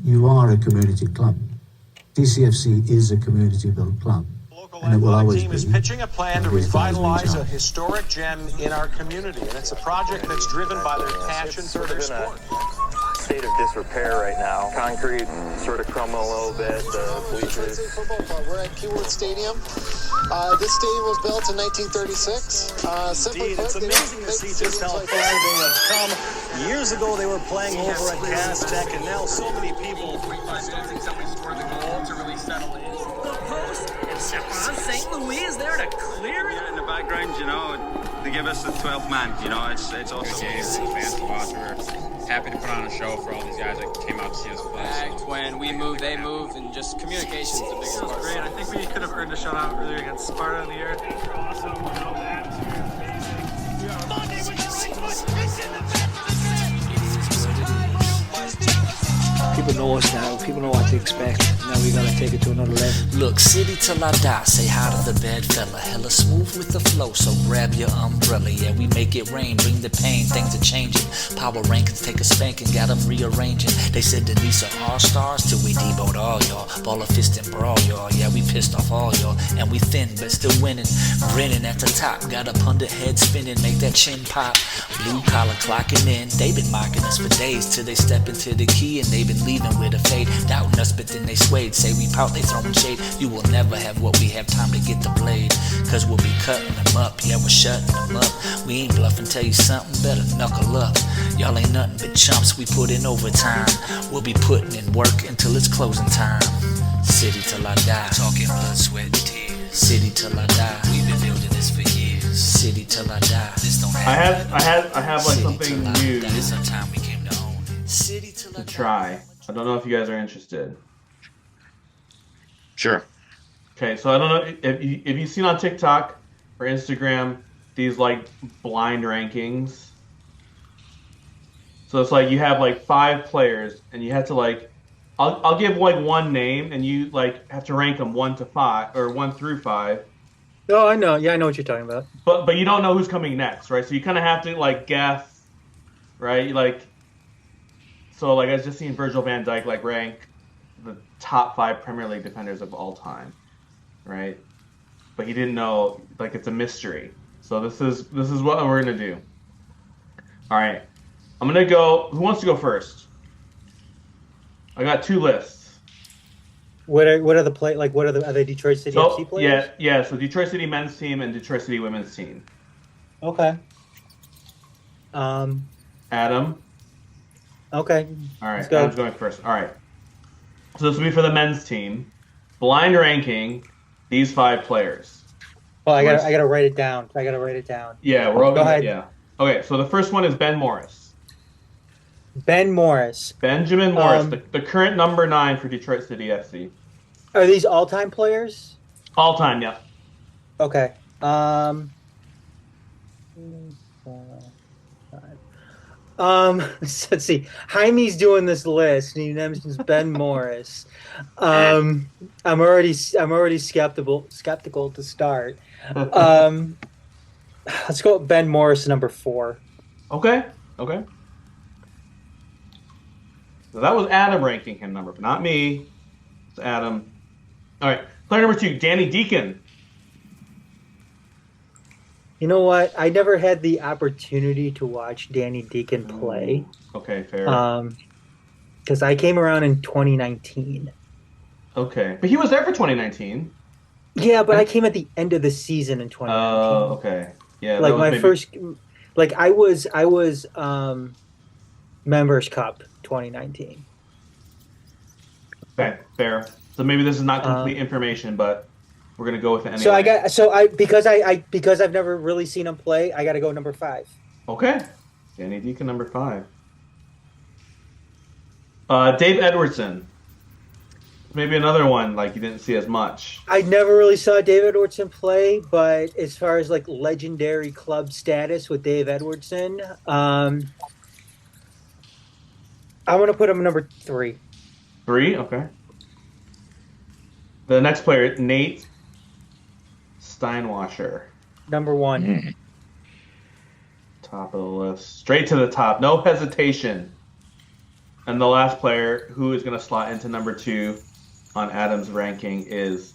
you are a community club. DCFC is a community-built club. And it will always team is pitching a plan to revitalize a historic gem in our community, and it's a project that's driven by their passion for their sport. State of disrepair right now. Concrete sort of crumbling a little bit. The bleachers. Football club. We're at Keywood Stadium. This stadium was built in 1936. Indeed, it's amazing to see just how far they have come. Years ago, they were playing over at Gas Tech, and now so many people. The post and Stephon St. Louis is there to clear it. Yeah, in the background, you know, they give us the 12th man. You know, it's awesome. Fans to watch. We're happy to put on a show for all these guys that came out to see us play. When we move, they move, and just communication's the biggest part. Great. I think we could have earned a shutout earlier against Sparta in the year. Awesome. You know, the atmosphere is amazing. Monday with the right foot. It's in the back of the net. People know us now. People know what to expect. Now we gotta take it to another level. Look, city till I die. Say hi to the bad fella. Hella smooth with the flow, so grab your umbrella. Yeah, we make it rain, bring the pain. Things are changing. Power rankings take a spanking, got them rearranging. They said Denise are all stars till we deboed all y'all. Ball of fist and brawl y'all. Yeah, we pissed off all y'all, and we thin but still winning. Grinning at the top, got up under head spinning, make that chin pop. Blue collar clocking in. They been mocking us for days till they step into the key, and they been leaving with a fade. Doubting us, but then they swayed. Say we pout, they throwing shade. You will never have what we have, time to get the blade. Cause we'll be cutting them up, yeah, we're shutting them up. We ain't bluffing, tell you something, better knuckle up. Y'all ain't nothing but chumps, we put in overtime. We'll be putting in work until it's closing time. City till I die, talking blood, sweat, and tears. City till I die, we've been building this for years. City till I die, this don't happen. I have like something new It's our time we came to own. City till I to try. I don't know if you guys are interested. Sure. Okay, so I don't know if you've seen on TikTok or Instagram these like blind rankings. So it's like you have like 5 players and you have to like, I'll give like one name and you like have to rank them 1 to 5 or 1 through 5. Oh, I know. Yeah, I know what you're talking about. But you don't know who's coming next, right? So you kind of have to like guess, right? Like, so like I was just seeing Virgil van Dijk like rank the top 5 Premier League defenders of all time, right? But he didn't know, like it's a mystery. So this is what we're gonna do. All right, I'm gonna go. Who wants to go first? I got 2 lists. What are the play? Like, are they Detroit City FC players? Yeah. So Detroit City men's team and Detroit City women's team. Okay. Adam. Okay. All right. Adam's going first. All right. So this will be for the men's team. Blind ranking these 5 players. Well, I gotta write it down. Yeah, we're all go ahead. Yeah. Okay. So the first one is Ben Morris. Ben Morris. Benjamin Morris, the current number 9 for Detroit City FC. Are these all-time players? All time, yeah. Okay. Let's see. Jaime's doing this list, and he mentions Ben Morris. I'm already skeptical to start. Let's go with Ben Morris, number 4. Okay. So that was Adam ranking him number, but not me. It's Adam. All right. Player number 2, Danny Deacon. You know what? I never had the opportunity to watch Danny Deacon play. Okay, fair. Because I came around in 2019. Okay, but he was there for 2019. Yeah, but I came at the end of the season in 2019. Oh, okay. Yeah, like my first, like I was Members Cup 2019. Okay, fair. So maybe this is not complete information, but we're gonna go with it anyway. Because I've never really seen him play, I got to go number 5. Okay, Danny Deacon number 5. Dave Edwardson. Maybe another one like you didn't see as much. I never really saw Dave Edwardson play, but as far as like legendary club status with Dave Edwardson, I'm gonna put him number 3. 3, okay. The next player, Nate Steinwasser. Number 1. Top of the list. Straight to the top. No hesitation. And the last player who is going to slot into number 2 on Adam's ranking is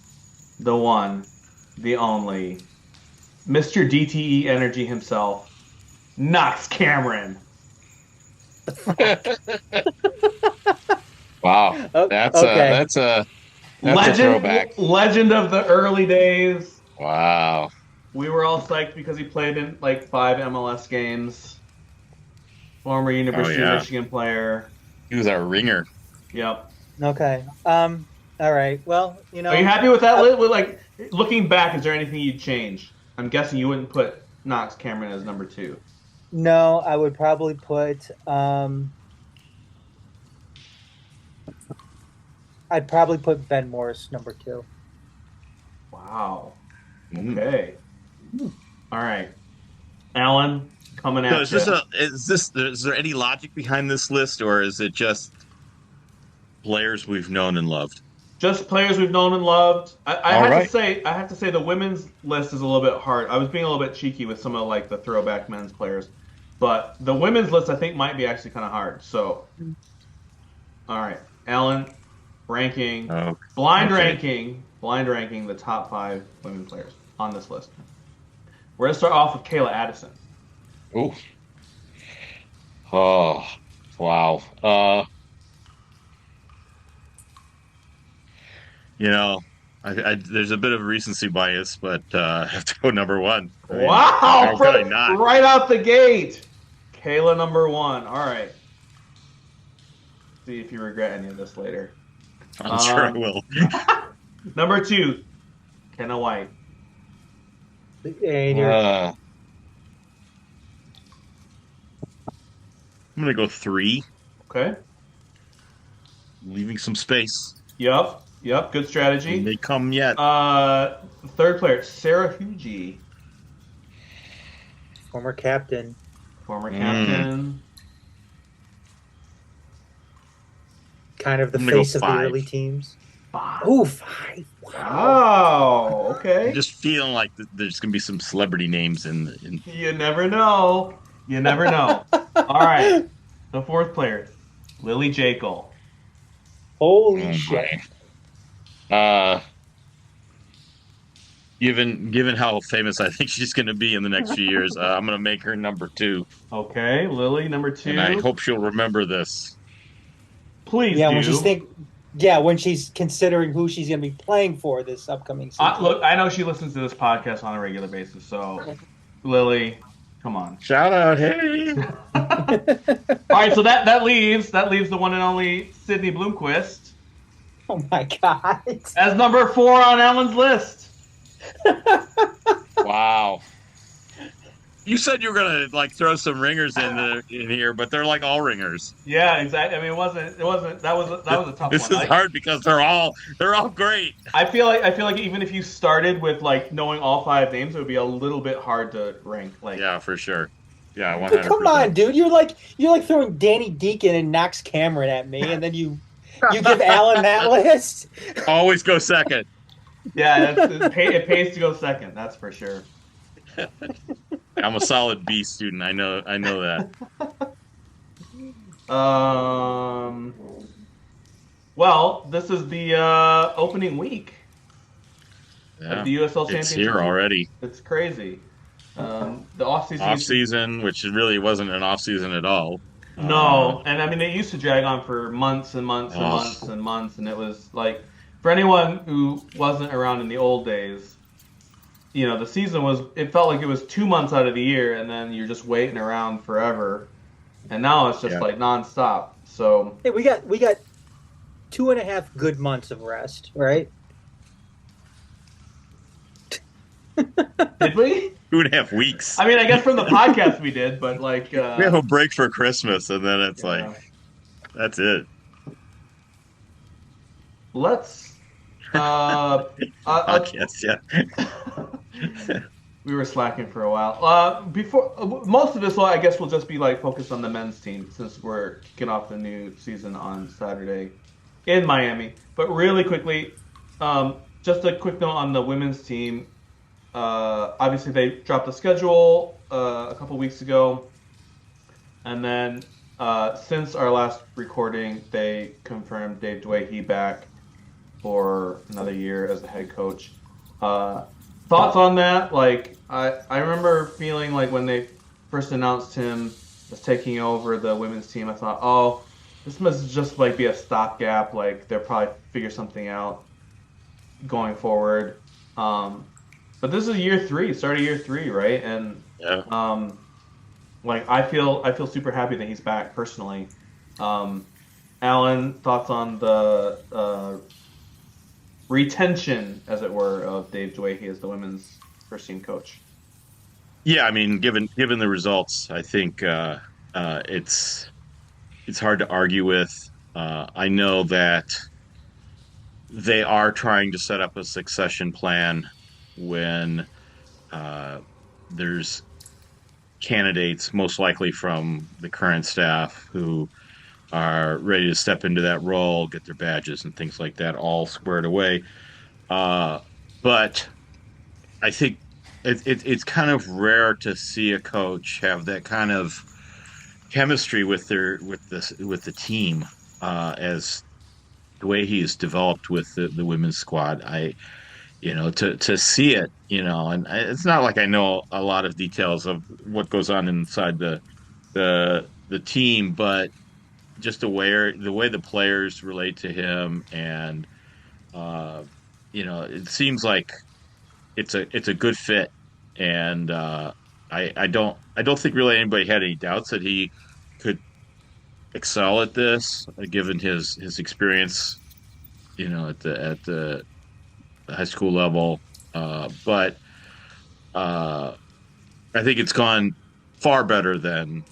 the one, the only, Mr. DTE Energy himself, Knox Cameron. Wow, that's a throwback. Legend of the early days. Wow. We were all psyched because he played in like 5 MLS games. Former University of Michigan player. He was our ringer. Yep. Okay. All right. Well, you know. Are you happy with that? Like, looking back, is there anything you'd change? I'm guessing you wouldn't put Knox Cameron as number 2. No, I would probably put. I'd probably put Ben Morris number 2. Wow. Okay. All right. Alan, coming at you. Is there any logic behind this list, or is it just players we've known and loved? Just players we've known and loved. I have to say the women's list is a little bit hard. I was being a little bit cheeky with some of like the throwback men's players, but the women's list I think might be actually kind of hard. So, all right, Alan, blind ranking the top 5 women players on this list. We're gonna start off with Kayla Addison. Ooh. Oh, wow. You know, there's a bit of recency bias, but I have to go number 1. Wow! Right out the gate! Kayla number 1. All right. See if you regret any of this later. I'm sure I will. Number 2, Kenna White. And I'm going to go 3. Okay. Leaving some space. Yep. Good strategy. They come yet. Third player, Sarah Hugie. Former captain. Kind of the face of the early teams. 5. Ooh, 5. Wow. Okay. I'm just feeling like there's going to be some celebrity names in. You never know. All right. The 4th player, Lily Jekyll. Holy shit. Given how famous I think she's going to be in the next few years, I'm going to make her number 2. Okay, Lily number 2. And I hope she'll remember this. Please do. When she's considering who she's going to be playing for this upcoming season. Look, I know she listens to this podcast on a regular basis, so Lily, come on. Shout out, hey! All right, so that leaves the one and only Sydney Bloomquist. Oh my God! As number 4 on Alan's list. Wow. You said you were gonna like throw some ringers in here, but they're like all ringers. Yeah, exactly. I mean, it wasn't. That was a tough one. This is hard because they're all great. I feel like even if you started with like knowing all 5 names, it would be a little bit hard to rank. Like, yeah, for sure. Yeah, 100%. Come on, dude. You're like throwing Danny Deacon and Knox Cameron at me, and then you give Alan that list. Always go second. Yeah, it pays to go second. That's for sure. I'm a solid B student. I know that. Well, this is the opening week of the USL Championship. It's here already. It's crazy. The off-season, which really wasn't an off-season at all. No, and I mean it used to drag on for months and months and months and months, and it was like, for anyone who wasn't around in the old days, you know, the season it felt like it was 2 months out of the year, and then you're just waiting around forever, and now it's just like nonstop. So hey, we got 2.5 good months of rest, right? Did we? 2.5 weeks. I mean, I guess from the podcast we did, but like we have a break for Christmas, and then it's like that's it. Let's. Podcast, yeah. We were slacking for a while. Before most of this, I guess we'll just be like focused on the men's team since we're kicking off the new season on Saturday in Miami. But really quickly, just a quick note on the women's team. Obviously, they dropped the schedule a couple weeks ago, and then since our last recording, they confirmed Dave Dwayhe back for another year as the head coach. Thoughts on that? Like, I remember feeling like when they first announced him as taking over the women's team, I thought, oh, this must just like be a stopgap. Like, they'll probably figure something out going forward. But this is year 3, start of year 3, right? And like I feel super happy that he's back personally. Alan, thoughts on the retention, as it were, of Dave Dwayhe as the women's first team coach? Yeah, I mean, given the results, I think it's hard to argue with. I know that they are trying to set up a succession plan when there's candidates, most likely from the current staff, who are ready to step into that role, get their badges and things like that all squared away. But I think it's kind of rare to see a coach have that kind of chemistry with the team as the way he is developed with the women's squad. To see it, and it's not like I know a lot of details of what goes on inside the team, but just the way the players relate to him, and it seems like it's a good fit, and I don't think really anybody had any doubts that he could excel at this, given his experience, at the high school level. But I think it's gone far better than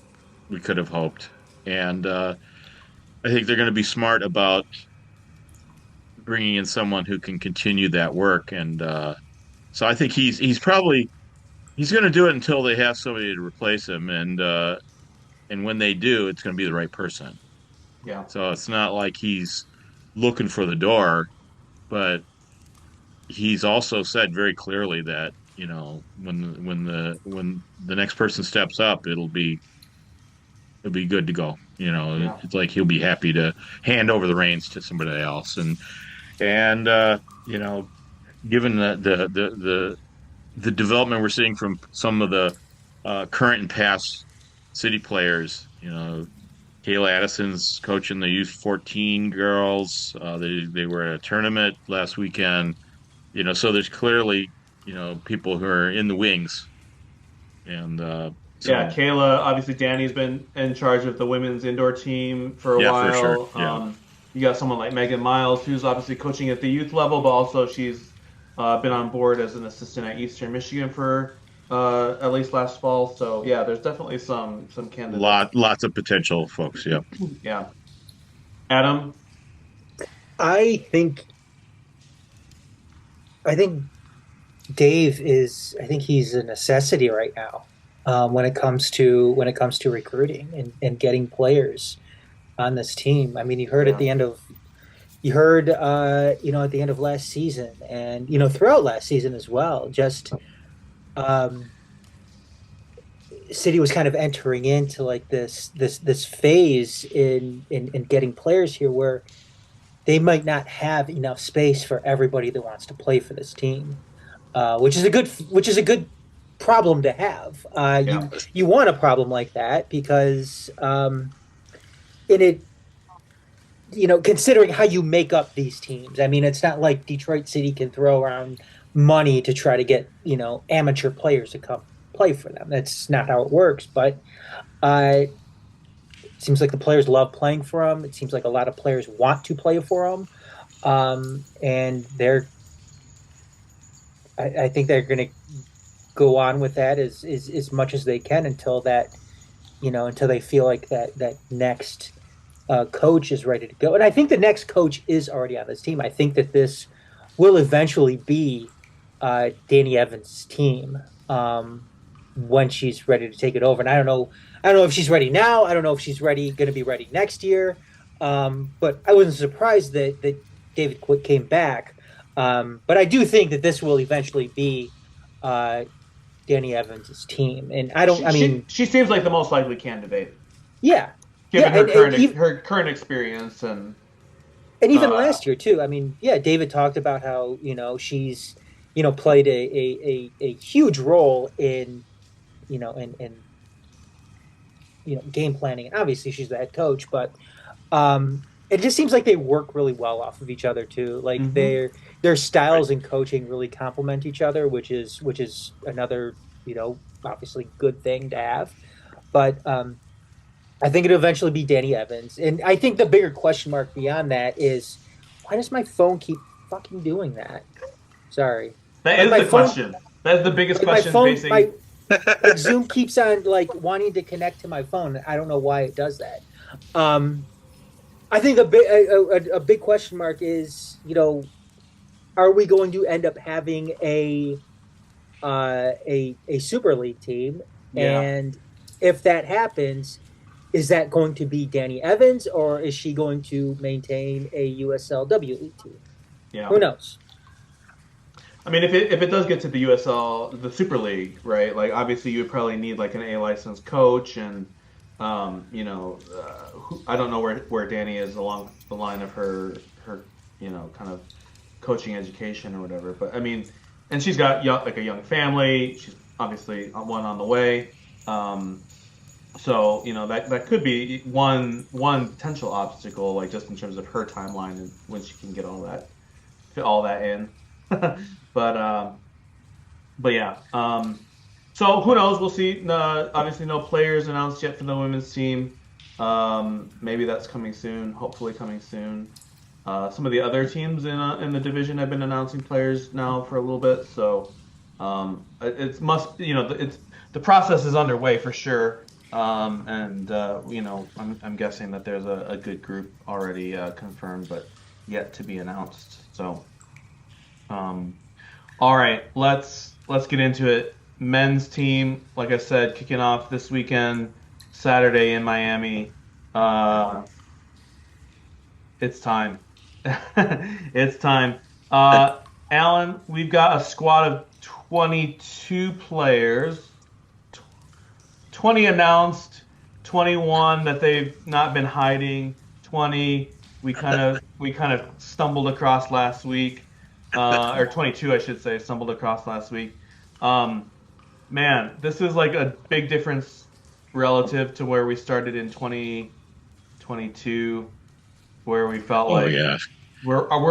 we could have hoped, and I think they're going to be smart about bringing in someone who can continue that work. And so I think he's going to do it until they have somebody to replace him, and when they do, it's going to be the right person. Yeah. So it's not like he's looking for the door, but he's also said very clearly that when the next person steps up, it'll be good to go. It's like he'll be happy to hand over the reins to somebody else, and given the development we're seeing from some of the current and past city players, Kayla Addison's coaching the U14 girls. They were at a tournament last weekend. So there's clearly, people who are in the wings. And yeah, Kayla, obviously Danny's been in charge of the women's indoor team for a while. For sure. Yeah. You got someone like Megan Miles, who's obviously coaching at the youth level, but also she's been on board as an assistant at Eastern Michigan for at least last fall. So yeah, there's definitely some candidates. Lots of potential folks. Yeah. Yeah. Adam? I think Dave he's a necessity right now when it comes to recruiting and getting players on this team. I mean, you heard at the end of last season, and throughout last season as well, just City was kind of entering into like this phase in getting players here where they might not have enough space for everybody that wants to play for this team, which is a good problem to have. You want a problem like that because considering how you make up these teams, I mean, it's not like Detroit City can throw around money to try to get amateur players to come play for them. That's not how it works. But it seems like the players love playing for them. It seems like a lot of players want to play for them, and I think they're going to go on with that as much as they can until they feel like that next coach is ready to go. And I think the next coach is already on this team. I think that this will eventually be Danny Evans' team when she's ready to take it over. And I don't know if she's ready now. I don't know if she's going to be ready next year. But I wasn't surprised that David Quick came back. But I do think that this will eventually be Danny Evans' team. And she seems like the most likely candidate. Yeah. given Yeah, her current experience and even last year too. I mean, yeah, David talked about how she's played a huge role in in game planning, and obviously she's the head coach, but it just seems like they work really well off of each other too. Like their styles in coaching really complement each other, which is another obviously good thing to have. But I think it'll eventually be Danny Evans, and I think the bigger question mark beyond that is why does my phone keep fucking doing that? Sorry, that is the question. That's the biggest question facing. Like Zoom keeps on wanting to connect to my phone. I don't know why it does that. I think a big question mark is, are we going to end up having a Super League team? Yeah. And if that happens, is that going to be Danny Evans, or is she going to maintain a USLW League team? Yeah. Who knows? I mean, if it does get to the USL, the Super League, right? Like, obviously, you would probably need like an A licensed coach, and I don't know where Danny is along the line of her kind of coaching education or whatever. But I mean, and she's got a young family. She's obviously one on the way. So that could be one potential obstacle, like just in terms of her timeline and when she can get fit all that in. But yeah. So who knows? We'll see. Obviously, no players announced yet for the women's team. Maybe that's coming soon. Hopefully, coming soon. Some of the other teams in the division have been announcing players now for a little bit. So it's the process is underway for sure. I'm guessing that there's a good group already confirmed, but yet to be announced. So, all right, let's get into it. Men's team, like I said, kicking off this weekend, Saturday in Miami. It's time. It's time. Alan, we've got a squad of 22 players. 20 announced, 21 that they've not been hiding, 20 we kind of stumbled across last week, or 22 I should say, stumbled across last week. Man, this is like a big difference relative to where we started in 2022, where we felt were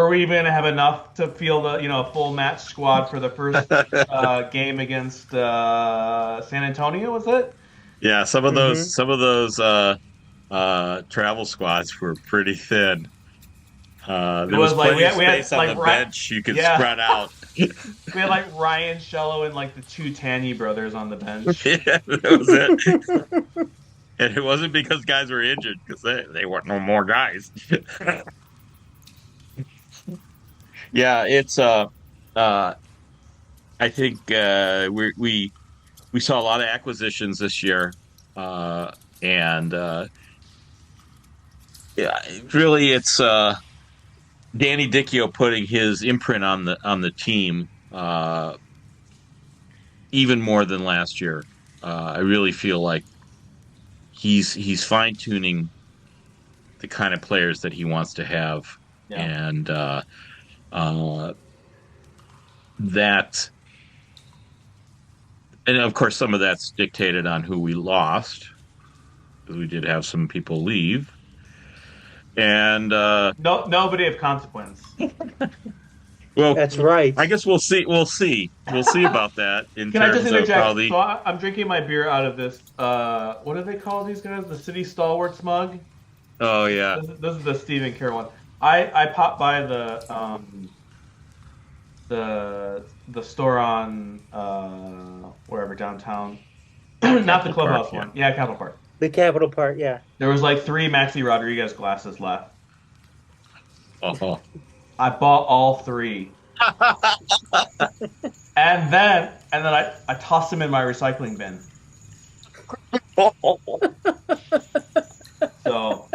we even gonna have enough to field a full match squad for the first game against San Antonio? Was it? Yeah, some of those travel squads were pretty thin. There was like plenty of space on the bench you could spread out. We had like Ryan Shello and like the two Tanyi brothers on the bench. Yeah, that was it. And it wasn't because guys were injured, because they weren't no more guys. Yeah, it's I think we saw a lot of acquisitions this year, and really it's Danny Dicchio putting his imprint on the team even more than last year. I really feel like he's fine tuning the kind of players that he wants to have, and that. And of course, some of that's dictated on who we lost, because we did have some people leave, and nobody of consequence. Well, that's right. I guess we'll see. We'll see about that. Can I just interject? So I'm drinking my beer out of this. What do they call these guys? The City Stalwarts mug. Oh yeah. This is the Stephen Kerr one. I popped by the store on wherever downtown, not the clubhouse one. Yeah, Capitol Park. The Capitol Park, yeah. There was like 3 Maxi Rodriguez glasses left. Oh. I bought all 3. and then I tossed them in my recycling bin. So.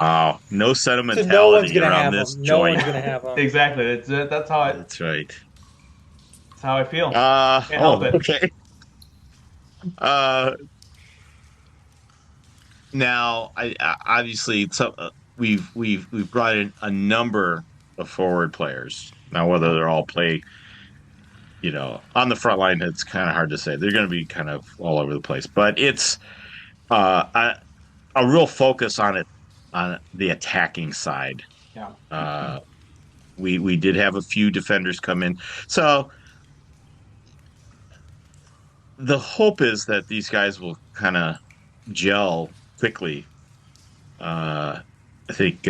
Oh, no sentimentality around this joint. No one's gonna have them. Exactly. That's how That's right. That's how I feel. Can't help it. Okay. Now, obviously we've brought in a number of forward players. Now, whether they're all play, on the front line, it's kind of hard to say. They're going to be kind of all over the place, but it's a real focus on it on the attacking side. Yeah. We did have a few defenders come in, so the hope is that these guys will kind of gel quickly. I think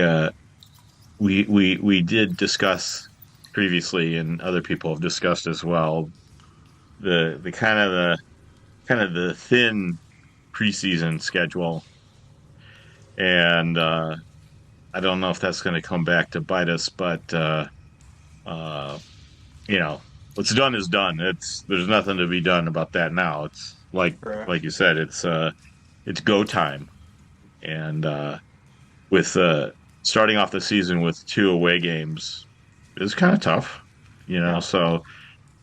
we did discuss previously, and other people have discussed as well, the kind of the thin preseason schedule, and I don't know if that's going to come back to bite us, but what's done is done. There's nothing to be done about that now. It's like you said, it's go time, and with starting off the season with 2 away games is kind of tough,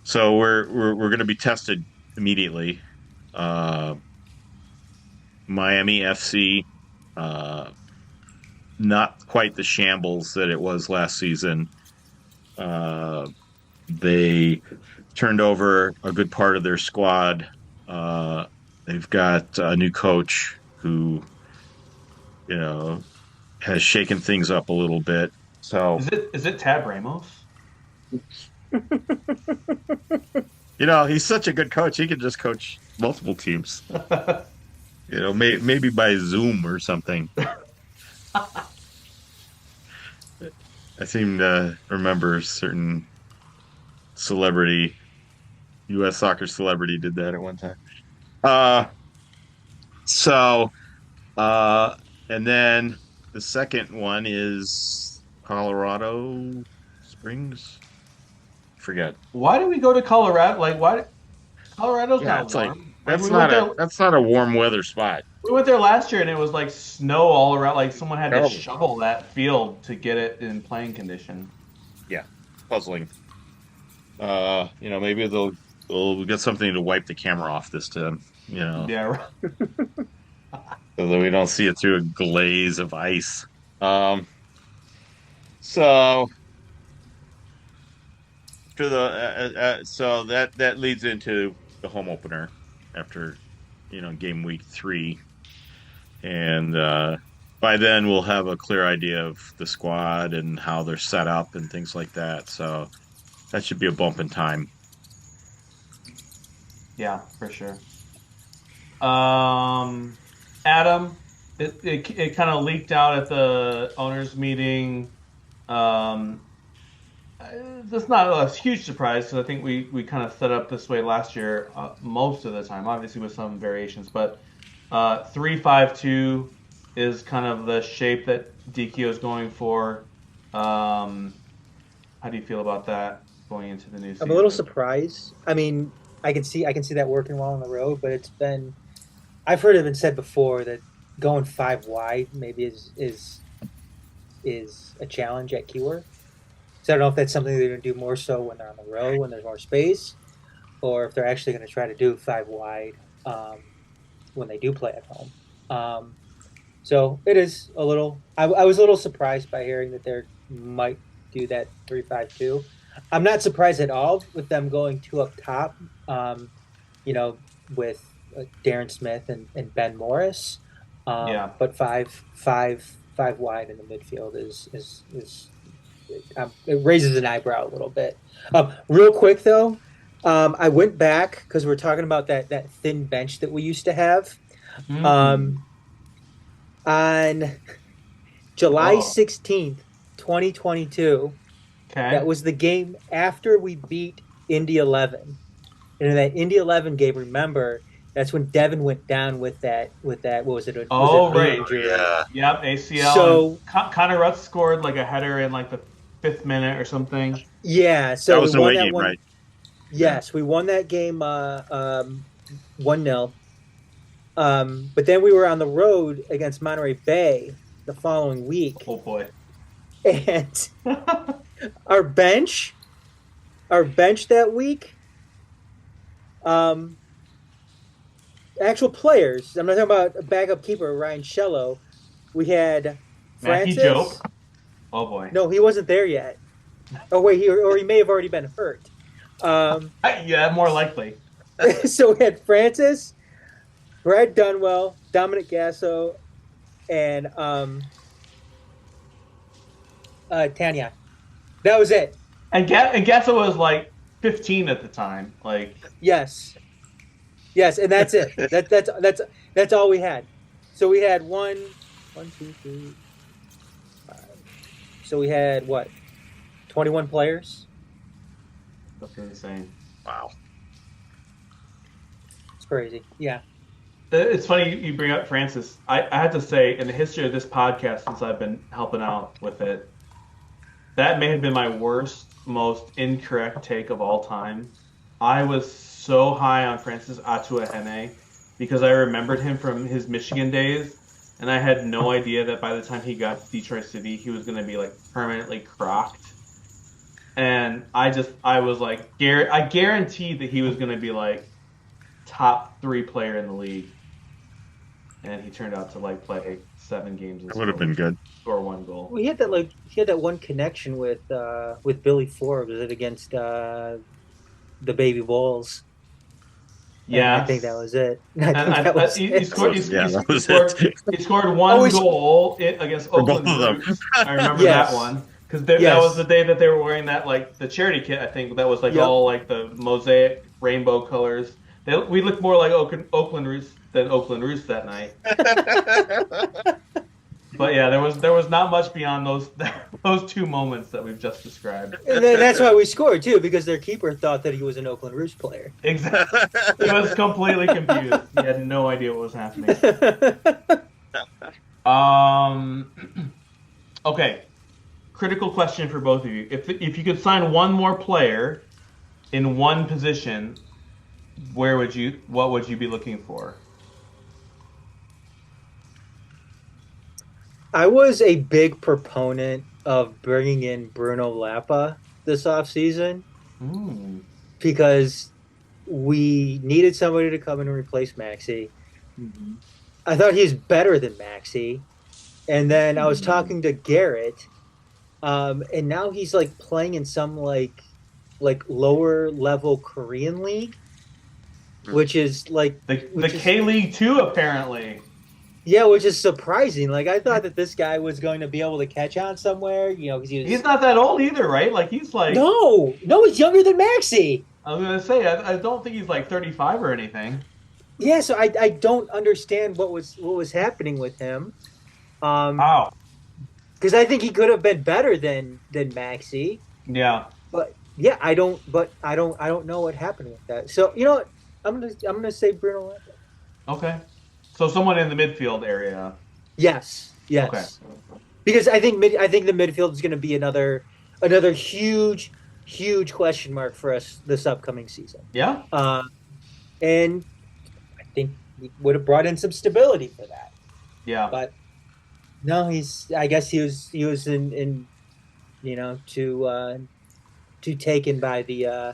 So we're going to be tested immediately. Miami FC, not quite the shambles that it was last season. They turned over a good part of their squad. They've got a new coach who, has shaken things up a little bit. So is it Tab Ramos? He's such a good coach. He can just coach multiple teams. Maybe by Zoom or something. I seem to remember a certain celebrity, U.S. soccer celebrity, did that at one time. And then the second one is Colorado Springs. Forget. Why do we go to Colorado? Like, why? Colorado's not warm. That's not a warm weather spot. We went there last year and it was like snow all around. Like someone had to shovel that field to get it in playing condition. Yeah, puzzling. Maybe they'll get something to wipe the camera off this time. Yeah. Right. So that we don't see it through a glaze of ice. So that leads into the home opener after game week 3, and by then we'll have a clear idea of the squad and how they're set up and things like that. So that should be a bump in time. Yeah, for sure. Adam, it kind of leaked out at the owners meeting. That's not a huge surprise because I think we kind of set up this way last year most of the time, obviously with some variations. But 3-5-2 is kind of the shape that Dikio is going for. How do you feel about that going into the new season? I'm a little surprised. I mean, I can see that working well on the road, but I've heard it been said before that going 5 wide maybe is a challenge at Keyworth. So I don't know if that's something they're going to do more so when they're on the road, when there's more space, or if they're actually going to try to do 5 wide when they do play at home. So it is a little. I was a little surprised by hearing that they might do that 3-5-2. I'm not surprised at all with them going 2 up top. With Darren Smith and Ben Morris. But five wide in the midfield is it raises an eyebrow a little bit. Real quick though, I went back because we're talking about that thin bench that we used to have. On July 16th, 2022, that was the game after we beat Indy 11. And in that Indy 11 game, remember, that's when Devin went down with that. What was it? Right. Injury? Yeah. Yep. ACL. So Connor Rutz scored like a header in like the 5th minute or something. Yeah. So that was the away game, right? Yes, we won that game 1-0. But then we were on the road against Monterey Bay the following week. Oh boy! And our bench that week. actual players. I'm not talking about a backup keeper, Ryan Shello. We had Mackie Francis. Jope. Oh boy. No, he wasn't there yet. Oh wait, he may have already been hurt. Yeah, more likely. So we had Francis, Brad Dunwell, Dominic Gasso, and Tanya. That was it. And Gasso was like 15 at the time. Like yes, and that's it. That's all we had. So we had one, two, three, five. So we had what? 21 players. That's insane. Wow. It's crazy. Yeah. It's funny you bring up Francis. I had to say, in the history of this podcast, since I've been helping out with it, that may have been my worst, most incorrect take of all time. I was so high on Francis Atuahene because I remembered him from his Michigan days, and I had no idea that by the time he got to Detroit City, he was going to be like permanently crocked. And I was like, I guaranteed that he was going to be like top 3 player in the league. And he turned out to like play 7 games. That would have been good. Score 1 goal. Well, he had that one connection with Billy Forbes. Was it against the Baby Bulls? Yeah, I think that was it. He scored 1 goal against Oakland. Both of them. I remember that one because that was the day that they were wearing that like the charity kit. I think that was like all like the mosaic rainbow colors. We looked more like Oakland Roots than Oakland Roots that night. But yeah, there was not much beyond those 2 moments that we've just described. And that's why we scored too, because their keeper thought that he was an Oakland Roots player. Exactly. He was completely confused. He had no idea what was happening. Okay. Critical question for both of you. If you could sign one more player in one position, what would you be looking for? I was a big proponent of bringing in Bruno Lappa this offseason because we needed somebody to come in and replace Maxi. Mm-hmm. I thought he was better than Maxi. And then I was talking to Garrett, and now he's like playing in some like lower level Korean league, which is like the K-League 2 apparently. Yeah, which is surprising. Like I thought that this guy was going to be able to catch on somewhere, because he's not that old either, right? Like he's like no, he's younger than Maxi. I was gonna say I don't think he's like 35 or anything. Yeah, so I don't understand what was happening with him. Wow. Because I think he could have been better than Maxi. Yeah. But yeah, I don't know what happened with that. So you know what? I'm gonna say Bruno Lappa. Okay. So someone in the midfield area. Yes. Okay. Because I think the midfield is going to be another huge question mark for us this upcoming season. Yeah. And I think we would have brought in some stability for that. Yeah. But no, I guess he was in too taken by the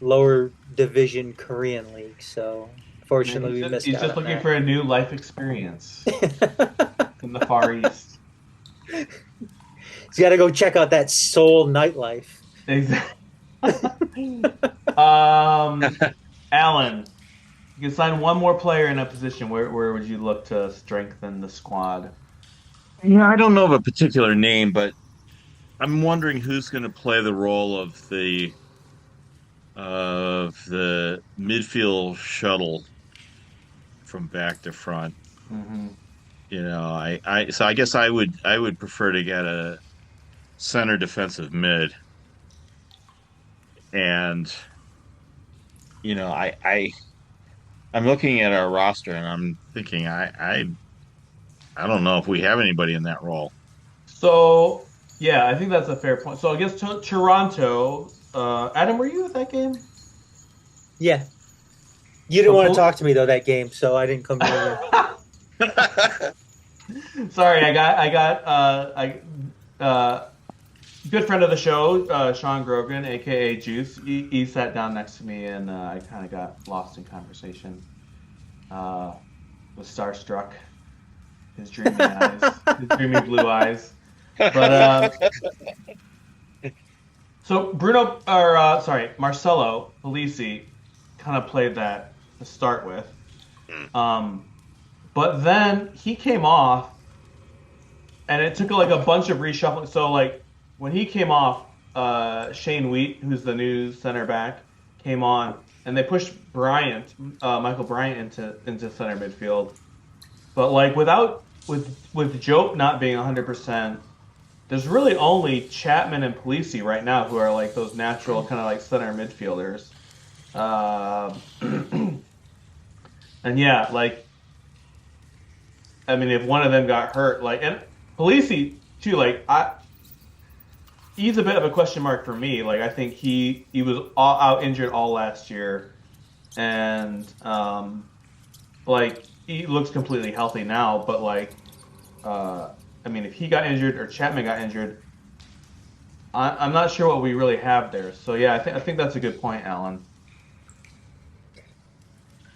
lower division Korean league. So fortunately, we missed out. He's just looking for a new life experience in the Far East. He's got to go check out that Seoul nightlife. Exactly. Alan, you can sign one more player in a position. Where would you look to strengthen the squad? Yeah, I don't know of a particular name, but I'm wondering who's going to play the role of the midfield shuttle from back to front. Mm-hmm. I guess I would prefer to get a center defensive mid, and I'm looking at our roster and I'm thinking I don't know if we have anybody in that role. So yeah, I think that's a fair point. So I guess Toronto. Adam, were you at that game? Yeah. You didn't want to talk to me though that game, so I didn't come here. Sorry, I got good friend of the show, Sean Grogan, aka Juice. He sat down next to me, and I kind of got lost in conversation. was starstruck. His dreamy eyes, his dreamy blue eyes. But so Marcelo Polisi kind of played that to start with. But then he came off, and it took like a bunch of reshuffling. So like when he came off, Shane Wheat, who's the new center back, came on, and they pushed Michael Bryant into center midfield. But like with Jope not being 100%, there's really only Chapman and Polisi right now who are like those natural kind of like center midfielders. And yeah, like, I mean, if one of them got hurt, like, and Polisi too, like, he's a bit of a question mark for me. Like, I think he was out injured all last year, and like, he looks completely healthy now. But like, I mean, if he got injured or Chapman got injured, I'm not sure what we really have there. So yeah, I think that's a good point, Alan.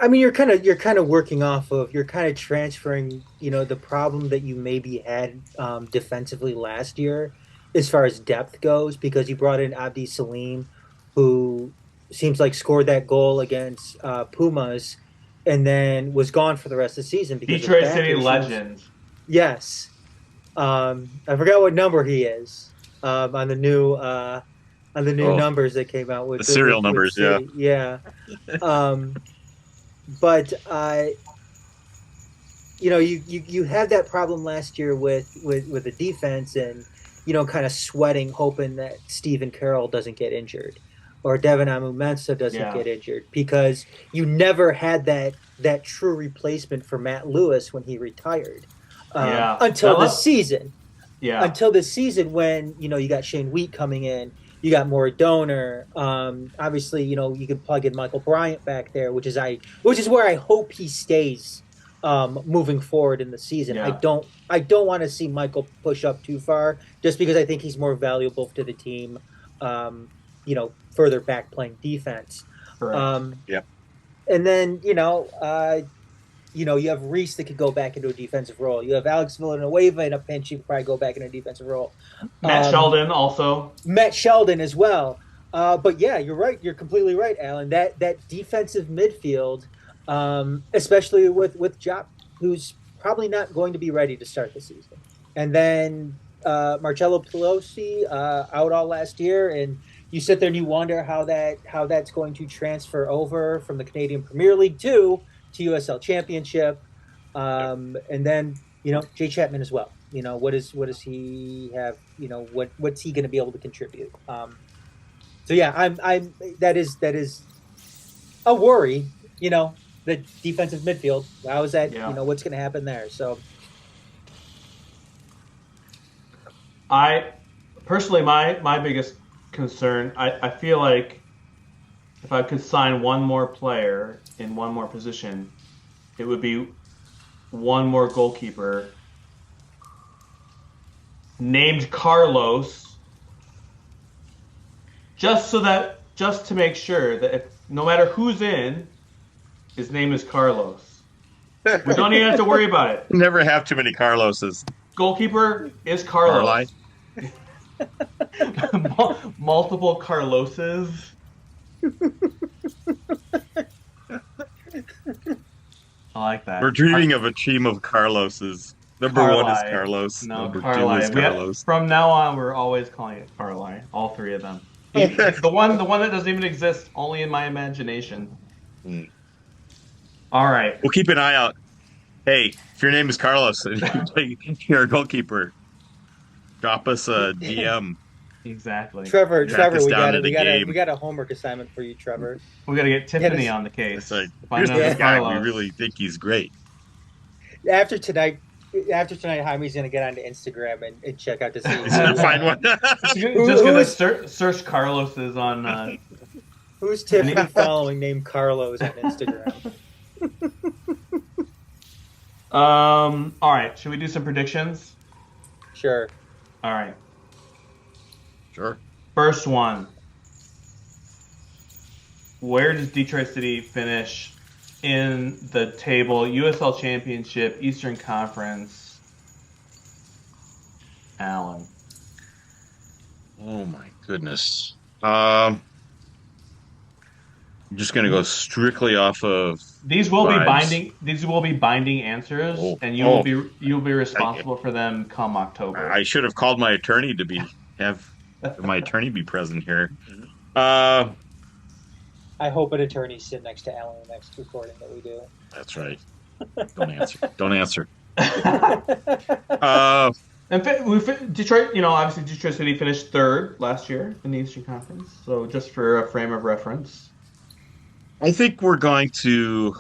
I mean, you're kind of working off of, you're kind of transferring, the problem that you maybe had defensively last year, as far as depth goes, because you brought in Abdi Salim, who seems like scored that goal against Pumas, and then was gone for the rest of the season because Detroit City legend. Yes, I forgot what number he is on the new numbers that came out with the serial numbers. Yeah. But you had that problem last year with the defense, and kind of sweating, hoping that Stephen Carroll doesn't get injured, or Devin Amu-Mensah doesn't get injured, because you never had that true replacement for Matt Lewis when he retired until this season. Yeah, until this season when you got Shane Wheat coming in. You got Maury Donor. Obviously, you could plug in Michael Bryant back there, which is where I hope he stays moving forward in the season. Yeah. I don't want to see Michael push up too far, just because I think he's more valuable to the team. Further back playing defense. Yeah. And then you have Reese that could go back into a defensive role. You have Alex Villanueva in a pinch. He could probably go back in a defensive role. Matt Sheldon also. Matt Sheldon as well. But yeah, you're right. You're completely right, Alan. That defensive midfield, especially with Jop, who's probably not going to be ready to start the season. And then Marcelo Pelosi out all last year, and you sit there and you wonder how that's going to transfer over from the Canadian Premier League to USL Championship, and then Jay Chapman as well. What does he have? What's he going to be able to contribute? So yeah, that is a worry. The defensive midfield. How is that? Yeah. What's going to happen there? So I personally, my biggest concern, I feel like if I could sign one more player in one more position, it would be one more goalkeeper named Carlos, just to make sure that if no matter who's in, his name is Carlos. We don't even have to worry about it. Never have too many Carloses. Goalkeeper is Carlos. Multiple Carloses. I like that. We're dreaming of a team of Carloses. Number Carli. 1 is Carlos. No, Number Carli. 2 is Carlos. From now on, we're always calling it Carli. All three of them. The one that doesn't even exist, only in my imagination. All right. We'll keep an eye out. Hey, if your name is Carlos and you're a goalkeeper, drop us a DM. Exactly. Trevor, we got a homework assignment for you, Trevor. We got to get Tiffany on the case. Here's this guy. We really think he's great. After tonight, Jaime's going to get onto Instagram and check out to see. He's going to find one. Just going to search Carlos's on. Who's Tiffany following named Carlos on Instagram? All right. Should we do some predictions? Sure. All right. Sure. First one. Where does Detroit City finish in the table, USL Championship, Eastern Conference. Alan. Oh my goodness. I'm just gonna go strictly off of These will vibes. be binding. These will be binding answers, and you'll be responsible for them come October. I should have called my attorney to have my attorney be present here. I hope an attorney's sitting next to Alan in the next recording that we do. That's right. Don't answer. Don't answer. Detroit, obviously Detroit City finished third last year in the Eastern Conference. So just for a frame of reference, I think we're going to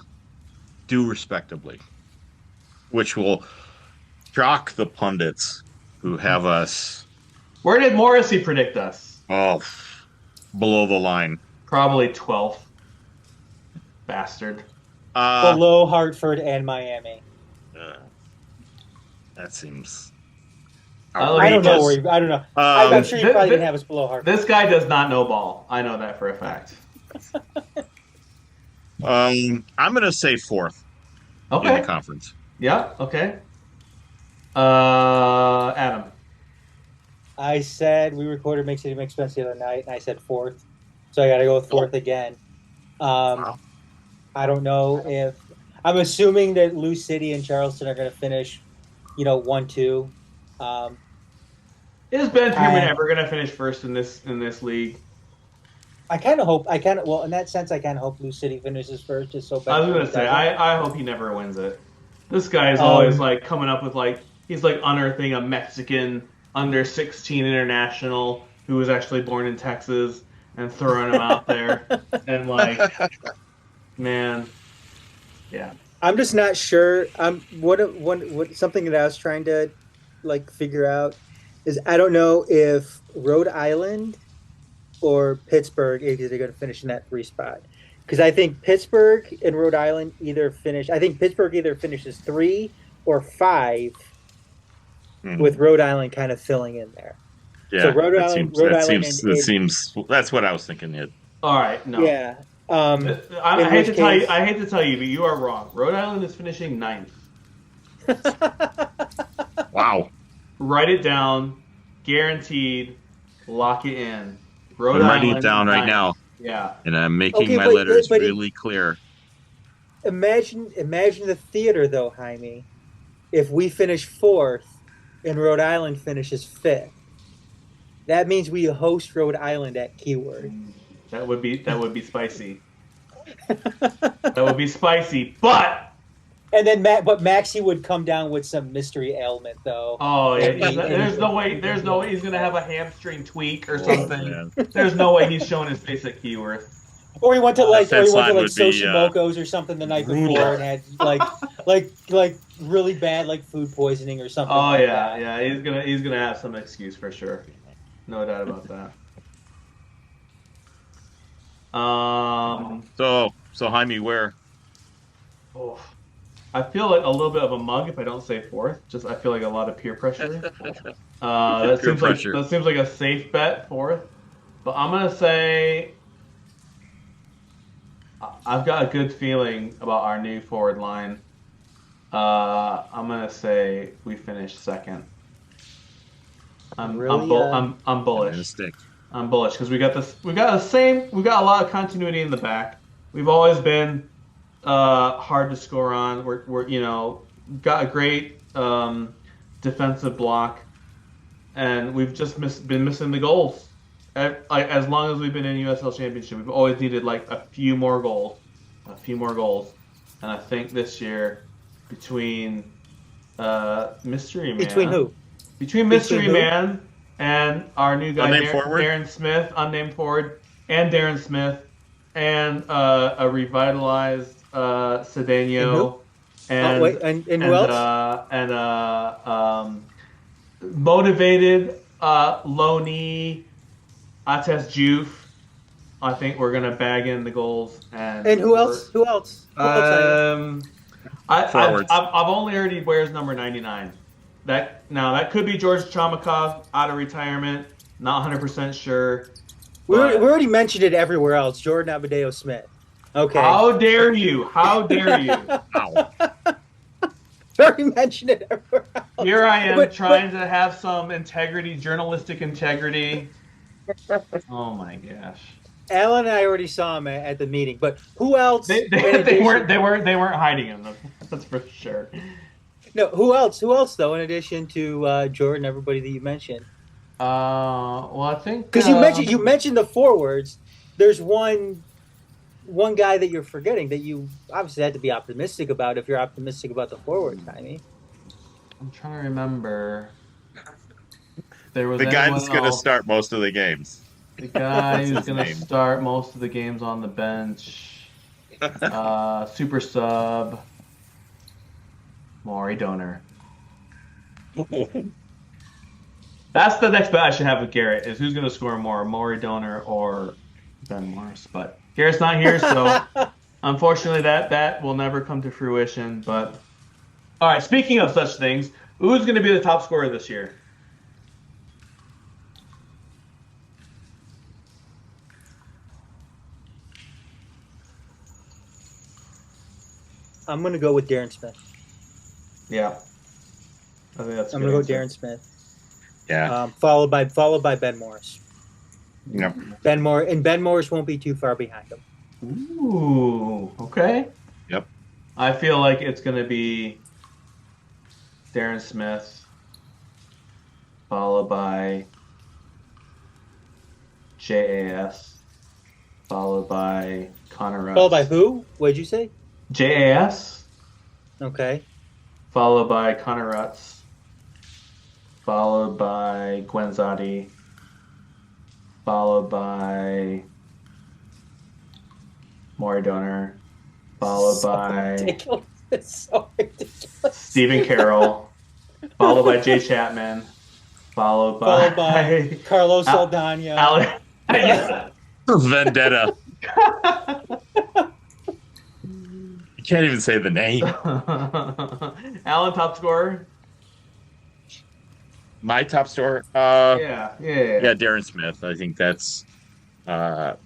do respectably, which will shock the pundits who have us. Where did Morrissey predict us? Oh, below the line. Probably 12th. Bastard. Below Hartford and Miami. That seems. I don't know. I don't know. I'm sure you probably didn't have us below Hartford. This guy does not know ball. I know that for a fact. I'm going to say fourth. Okay. In the conference. Yeah. Okay. Adam. I said we recorded Make City Make Sense the other night, and I said fourth. So I got to go with fourth again. I don't know if I'm assuming that Lou City and Charleston are going to finish, 1-2. Is Ben Pierman ever going to finish first in this league? I kind of hope. In that sense, I kind of hope Lou City finishes first, just so. I was going to say I hope he never wins it. This guy is always coming up with he's unearthing a Mexican under 16 international who was actually born in Texas. And throwing him out there, and man, yeah. I'm just not sure. What something that I was trying to figure out is I don't know if Rhode Island or Pittsburgh is going to finish in that 3 spot, because I think Pittsburgh and Rhode Island either finish. I think Pittsburgh either finishes 3 or 5, with Rhode Island kind of filling in there. Yeah, so Rhode Island, that's what I was thinking. It. All right, no. Yeah. I hate to tell you, but you are wrong. Rhode Island is finishing 9th. Wow. Write it down, guaranteed. Lock it in. I'm writing it down right now. Yeah. And I'm making my letters really clear. Imagine the theater though, Jaime. If we finish 4th and Rhode Island finishes 5th. That means we host Rhode Island at Keyword. That would be spicy. That would be spicy, but. And then Maxie would come down with some mystery ailment, though. Oh yeah, there's no way he's gonna have a hamstring tweak or something. There's no way he's showing his face at Keyword. Or he went to Soshimoko's or something the night before and had like really bad food poisoning or something. Oh yeah, he's gonna have some excuse for sure. No doubt about that. So Jaime, where? Oh, I feel like a little bit of a mug if I don't say 4th. Just I feel like a lot of peer pressure. That seems like a safe bet, 4th. But I'm gonna say I've got a good feeling about our new forward line. I'm gonna say we finish 2nd. I'm bullish. I'm bullish because we got a lot of continuity in the back. We've always been hard to score on. We're got a great defensive block, and we've just been missing the goals. As long as we've been in USL Championship, we've always needed a few more goals, and I think this year between Mystery Man. Between who? Between Mystery Man and our new guy, Darren Smith, unnamed forward, and Darren Smith, and a revitalized Cedeno, and who else? Motivated Loney Ates Juve. I think we're gonna bag in the goals. And who else? Who else? I've only heard he wears number 99. That could be George Chomakov out of retirement. Not 100% sure. We already mentioned it everywhere else. Jordan Abadeo Smith. Okay. How dare you? How dare you? Ow. Already mentioned it everywhere else. Here I am But- trying to have some integrity, journalistic integrity. Oh my gosh. Alan and I already saw him at the meeting, but who else? They weren't hiding him. That's for sure. No, who else? Who else though? In addition to Jordan, everybody that you mentioned. Well, I think Because you mentioned the forwards. There's one guy that you're forgetting that you obviously had to be optimistic about if you're optimistic about the forwards, Jaime. I'm trying to remember. There was The guy anyone that's going to else. start most of the games. The guy What's who's his going to name? start most of the games on the bench. Super sub. Maury Donor. That's the next bet I should have with Garrett, is who's going to score more, Maury Donor or Ben Morris. But Garrett's not here, so unfortunately that will never come to fruition. But all right, speaking of such things, who's going to be the top scorer this year? I'm going to go with Darren Smith. Yeah. I think that's a I'm good going to go answer. Darren Smith. Yeah. Followed by Ben Morris. Yep. Ben Morris won't be too far behind him. Ooh, okay. Yep. I feel like it's going to be Darren Smith, followed by JAS, followed by Connor Rutz. Followed by who? What did you say? JAS, Okay. followed by Connor Rutz, followed by Gwen Zadi, followed by Maury Donor, followed by Ridiculous. It's so ridiculous. Stephen Carroll, followed by Jay Chapman, followed by Carlos Al- Saldana. Alex. Yeah. Vendetta. You can't even say the name. Alan, top scorer. My top scorer. Yeah. Yeah, Darren Smith. I think that's, Oh.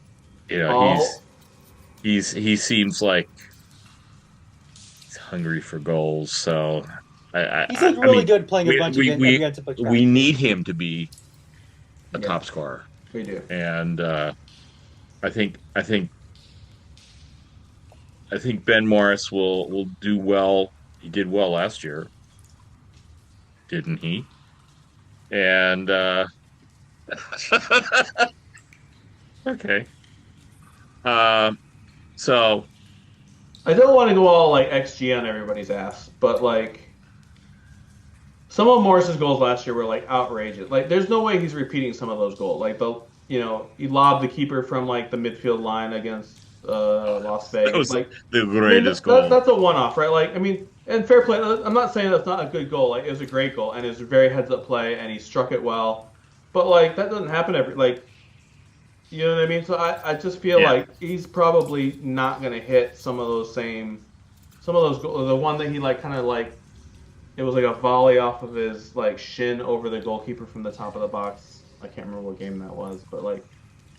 he seems like he's hungry for goals. So He's like really good playing a bunch against a bunch of we need him to be a Yeah. top scorer, We do. and I think Ben Morris will do well. He did well last year, didn't he? And okay. So I don't want to go all like XG on everybody's ass, but like some of Morris's goals last year were like outrageous. Like there's no way he's repeating some of those goals. Like he lobbed the keeper from like the midfield line against Las Vegas. that was Like the greatest I mean, goal. that's a one-off, right? Like I mean, and fair play. I'm not saying that's not a good goal. Like it was a great goal and it was a very heads-up play and he struck it well. But like that doesn't happen every like. You know what I mean? So I just feel like he's probably not gonna hit some of those goals. The one that he like kind of like, it was like a volley off of his like shin over the goalkeeper from the top of the box. I can't remember what game that was, but like,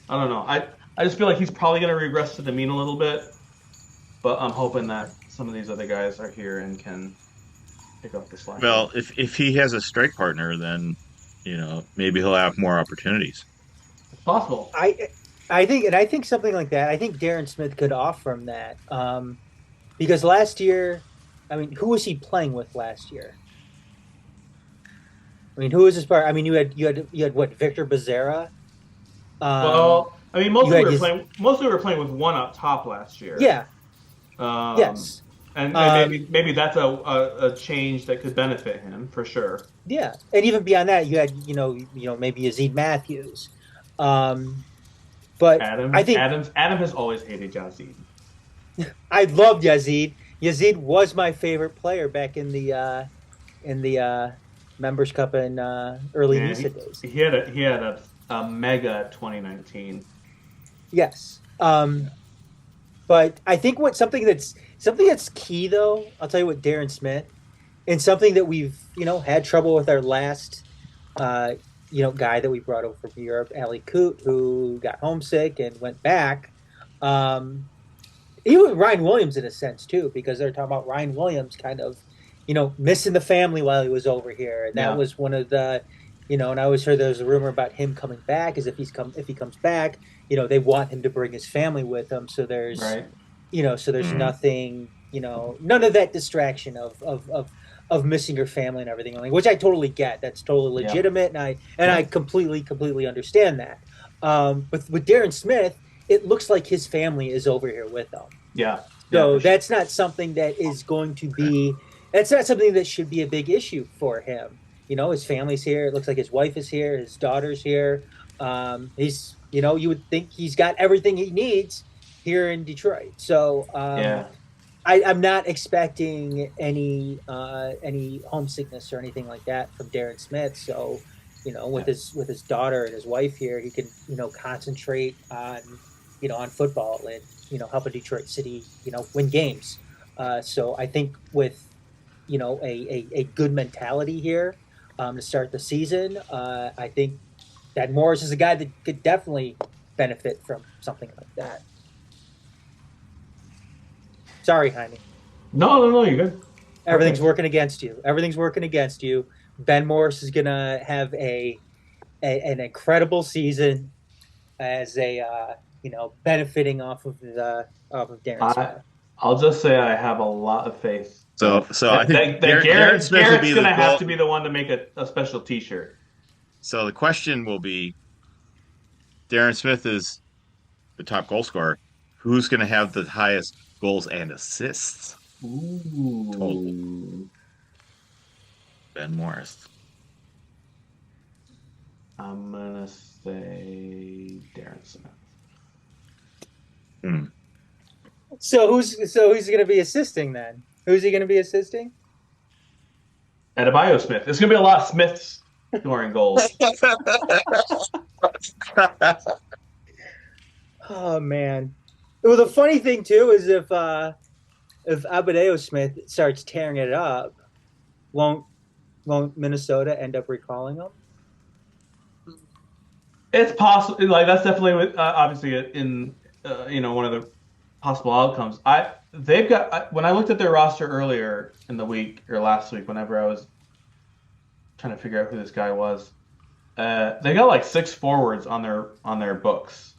I don't know. I just feel like he's probably gonna regress to the mean a little bit. But I'm hoping that some of these other guys are here and can pick up the slack. Well, if he has a strike partner, then maybe he'll have more opportunities. It's possible. I think something like that. I think Darren Smith could offer him that because last year, I mean, who was he playing with last year? I mean, who was his part? I mean, you had what, Victor Becerra? Well, I mean, mostly you we had were playing with one up top last year. Yeah. Yes. And maybe that's a change that could benefit him for sure. Yeah, and even beyond that, you had maybe Yazid Matthews, but Adam, I think Adam has always hated Yazid. I loved Yazid. Yazid was my favorite player back in the Members Cup in early Nisa days. He had a mega 2019. Yes, but I think something that's key though. I'll tell you what, Darren Smith, and something that we've had trouble with our last guy that we brought over from Europe, Ali Coote, who got homesick and went back. Even Ryan Williams in a sense too, because they're talking about Ryan Williams kind of, missing the family while he was over here, and that was one of the, and I always heard there was a rumor about him coming back, as if he comes back, they want him to bring his family with him, so there's, nothing, none of that distraction of missing your family and everything, which I totally get. That's totally legitimate, and I completely understand that. But with Darren Smith, it looks like his family is over here with him. Yeah. So that's not something that is going to be. That's not something that should be a big issue for him. His family's here. It looks like his wife is here. His daughter's here. He's, you would think he's got everything he needs here in Detroit. So I'm not expecting any homesickness or anything like that from Darren Smith. So, with his daughter and his wife here, he can concentrate on on football and help a Detroit City win games. So I think with a good mentality here to start the season, I think that Morris is a guy that could definitely benefit from something like that. Sorry, Jaime. No, you're good. Everything's working against you. Ben Morris is gonna have an incredible season as a benefiting off of Darren Smith. I'll just say I have a lot of faith. So I think Darren Smith Garrett's going to have to be the one to make a special T-shirt. So the question will be, Darren Smith is the top goal scorer. Who's going to have the highest goals and assists? Ooh. Total. Ben Morris. I'm going to say Darren Smith. So who's going to be assisting then? Who's he going to be assisting? Adebayo Smith. It's going to be a lot of Smiths scoring goals. Oh man. Well, the funny thing too is if Adebayo Smith starts tearing it up, won't Minnesota end up recalling him? It's possible. Like that's definitely obviously in one of the possible outcomes. They've got when I looked at their roster earlier in the week or last week, whenever I was trying to figure out who this guy was, they got like 6 forwards on their books,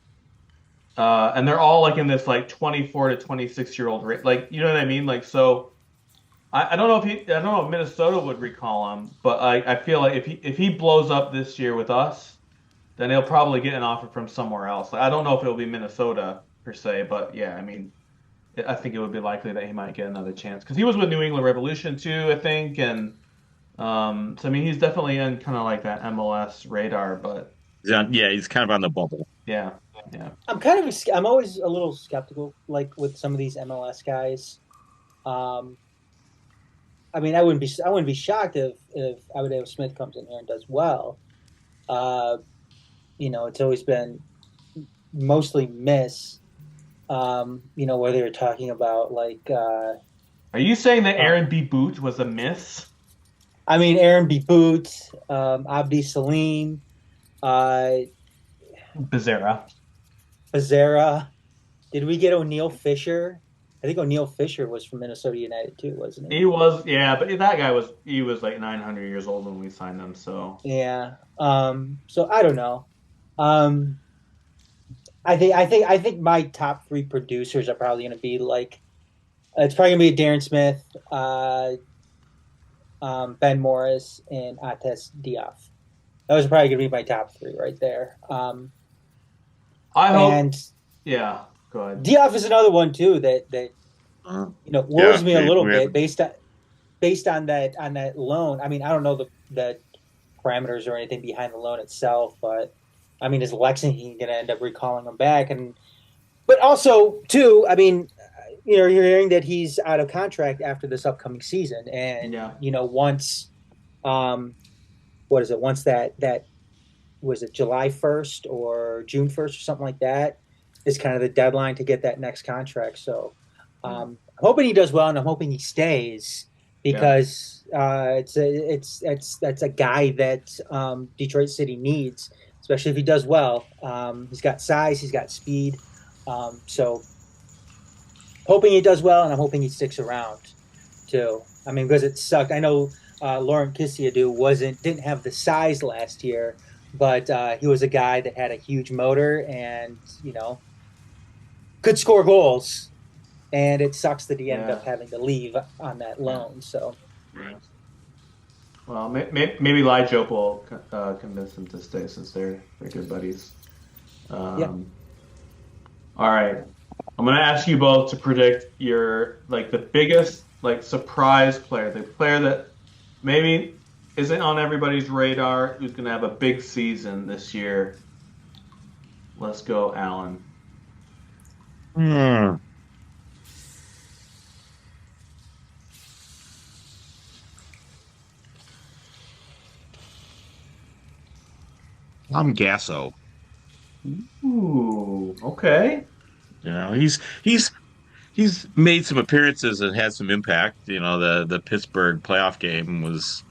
and they're all like in this like 24 to 26-year-old rate. Like you know what I mean? Like so, I don't know if Minnesota would recall him, but I feel like if he blows up this year with us, then he'll probably get an offer from somewhere else. Like, I don't know if it'll be Minnesota per se, but yeah, I mean. I think it would be likely that he might get another chance because he was with New England Revolution too, I think, and so I mean he's definitely in kind of like that MLS radar, but yeah, he's kind of on the bubble. Yeah. I'm always a little skeptical, like with some of these MLS guys. I mean, I wouldn't be shocked if Adebayo Smith comes in here and does well. It's always been mostly miss. Whether you're talking about like. Are you saying that Aaron B. Boot was a miss? I mean, Aaron B. Boot, Abdi Salim, Becerra. Did we get O'Neal Fisher? I think O'Neal Fisher was from Minnesota United too, wasn't he? He was, yeah, but that guy was like 900 years old when we signed him. So yeah. So I don't know. I think my top 3 producers are probably going to be like, it's probably going to be Darren Smith, Ben Morris, and Ates Diaf. Those are probably going to be my top 3 right there. I hope. Yeah, go ahead. Diaf is another one too that worries me a little bit based on that loan. I mean, I don't know the parameters or anything behind the loan itself, but. I mean, is Lexington going to end up recalling him back? But also, too, I mean, you're hearing that he's out of contract after this upcoming season, and once, Once that was it July 1st or June 1st or something like that is kind of the deadline to get that next contract. So I'm hoping he does well, and I'm hoping he stays because that's a guy that Detroit City needs. Especially if he does well. He's got size, he's got speed. So hoping he does well, and I'm hoping he sticks around too. I mean, because it sucked. I know Lauren Kisiadu didn't have the size last year, but he was a guy that had a huge motor and could score goals. And it sucks that he ended up having to leave on that loan. So, Right. Well, maybe Lijop will convince him to stay since they're good buddies. All right, I'm gonna ask you both to predict your the biggest surprise player, the player that maybe isn't on everybody's radar, who's gonna have a big season this year. Let's go, Alan. I'm Gasso. Ooh, okay. He's made some appearances and had some impact. The Pittsburgh playoff game was,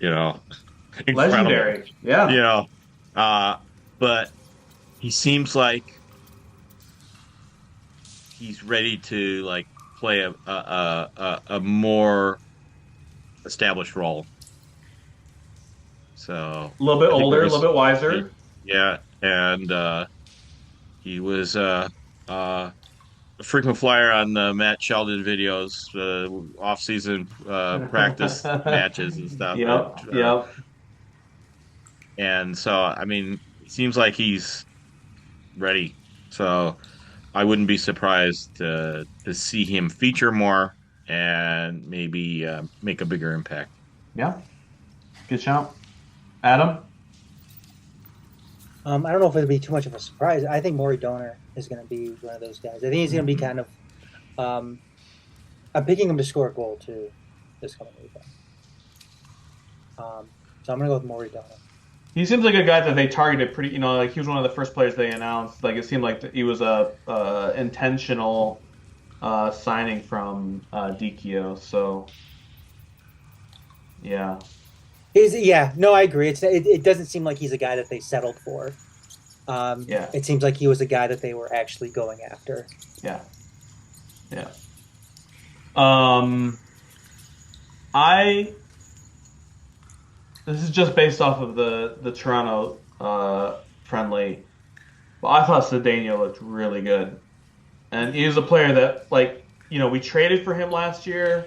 incredible. Legendary. Yeah. But he seems like he's ready to play a more established role. So a little bit older, a little bit wiser. Yeah, and he was a frequent flyer on the Matt Sheldon videos, off-season practice matches and stuff. Yep. And so, I mean, it seems like he's ready. So I wouldn't be surprised to see him feature more and maybe make a bigger impact. Yeah. Good shout. Adam? I don't know if it'll be too much of a surprise. I think Maury Donor is going to be one of those guys. I think he's going to be kind of I'm picking him to score a goal, too, this coming weekend. So I'm going to go with Maury Donor. He seems like a guy that they targeted pretty, he was one of the first players they announced. It seemed like he was a intentional signing from Dikio. So, yeah. I agree. It doesn't seem like he's a guy that they settled for. It seems like he was a guy that they were actually going after. Yeah. This is just based off of the Toronto friendly, but I thought Cedeno looked really good, and he was a player that we traded for him last year,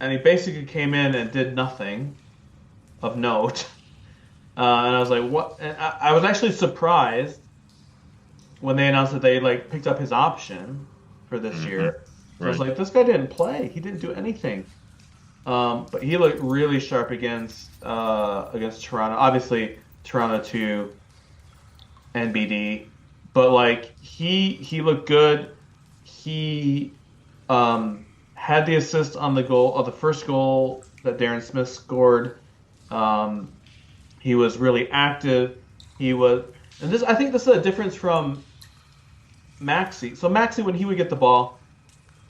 and he basically came in and did nothing of note. And I was like, what? And I was actually surprised when they announced that they picked up his option for this year. So I was like, this guy didn't play. He didn't do anything. But he looked really sharp against Toronto. Obviously, Toronto to NBD. But he looked good. He had the assist on the first goal that Darren Smith scored. He was really active. I think this is a difference from Maxi. So Maxi, when he would get the ball,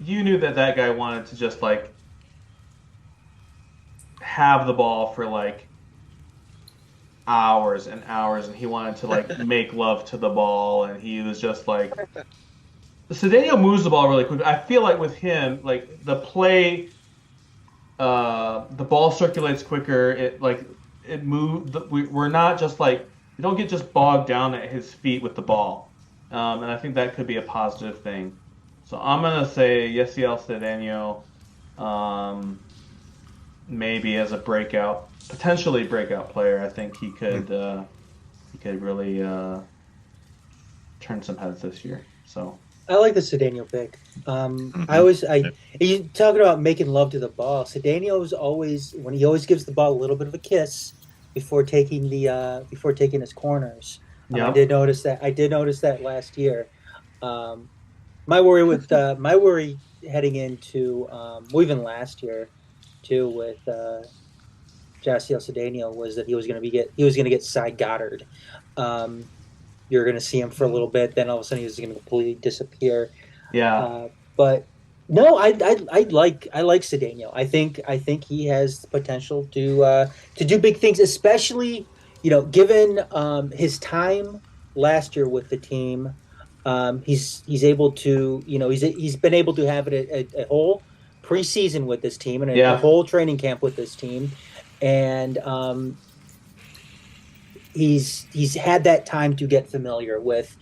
you knew that guy wanted to just have the ball for hours and hours, and he wanted to make love to the ball, and he was just Cedeno moves the ball really quick. I feel like with him, the play, the ball circulates quicker. It moves. We're not just we don't get just bogged down at his feet with the ball, and I think that could be a positive thing. So I'm gonna say Yesiel Cedeno, maybe as a potentially breakout player. I think he could really turn some heads this year. So. I like the Cedeno pick. You talking about making love to the ball. Cedeno's always gives the ball a little bit of a kiss before taking his corners. Yep. I did notice that last year. My worry heading into even last year too with Yasiel Cedeno was that he was going to get side Goddard. You're going to see him for a little bit, then all of a sudden he's going to completely disappear. Yeah. But no, I like Cedeno. I think he has the potential to do big things, especially given his time last year with the team. he's able to, he's been able to have a whole preseason with this team and a whole training camp with this team, and he's had that time to get familiar with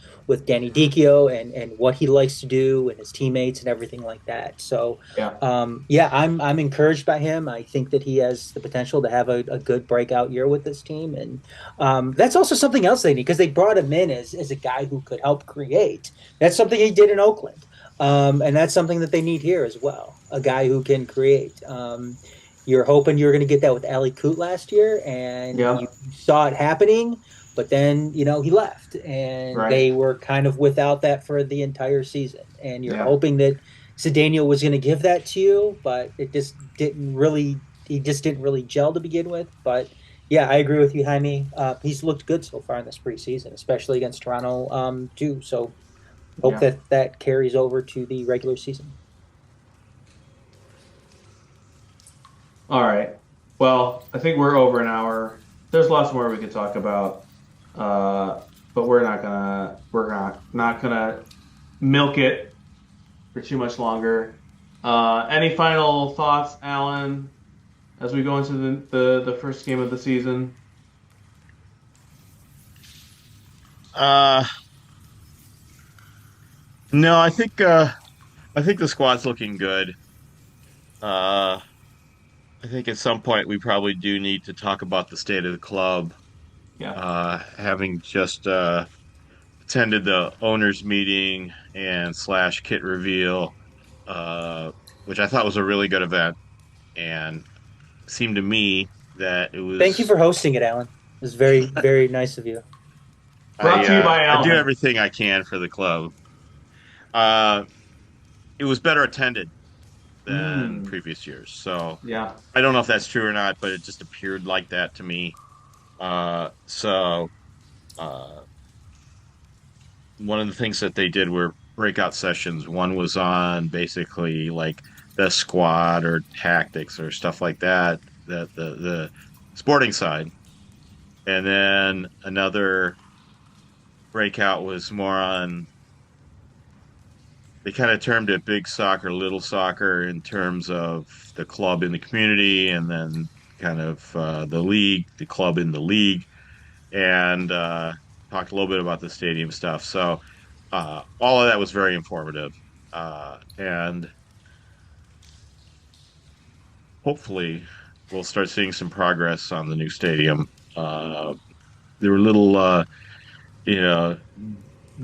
Danny Dicchio and what he likes to do and his teammates and everything like that. So I'm encouraged by him. I think that he has the potential to have a good breakout year with this team, and that's also something else they need, because they brought him in as a guy who could help create. That's something he did in Oakland, and that's something that they need here as well. A guy who can create. You're hoping you're going to get that with Ali Coote last year, and you saw it happening. But then, he left, and they were kind of without that for the entire season. And you're hoping that Cedeno was going to give that to you, but it just didn't really gel to begin with. But yeah, I agree with you, Jaime. He's looked good so far in this preseason, especially against Toronto, too. So hope that carries over to the regular season. All right. Well, I think we're over an hour. There's lots more we could talk about. But we're not gonna milk it for too much longer. Any final thoughts, Alan, as we go into the first game of the season? No, I think the squad's looking good. I think at some point we probably do need to talk about the state of the club. Having just attended the owners meeting and / kit reveal, which I thought was a really good event, and it seemed to me that it was. Thank you for hosting it, Alan. It was very, very nice of you. Brought to you by Alan. I do everything I can for the club. It was better attended than previous years, so I don't know if that's true or not, but it just appeared like that to me. One of the things that they did were breakout sessions. One was on basically like the squad or tactics or stuff like that, the sporting side. And then another breakout was more on, they kind of termed it big soccer, little soccer in terms of the club in the community, and then kind of the league, the club in the league, and talked a little bit about the stadium stuff. So all of that was very informative, and hopefully we'll start seeing some progress on the new stadium. There were little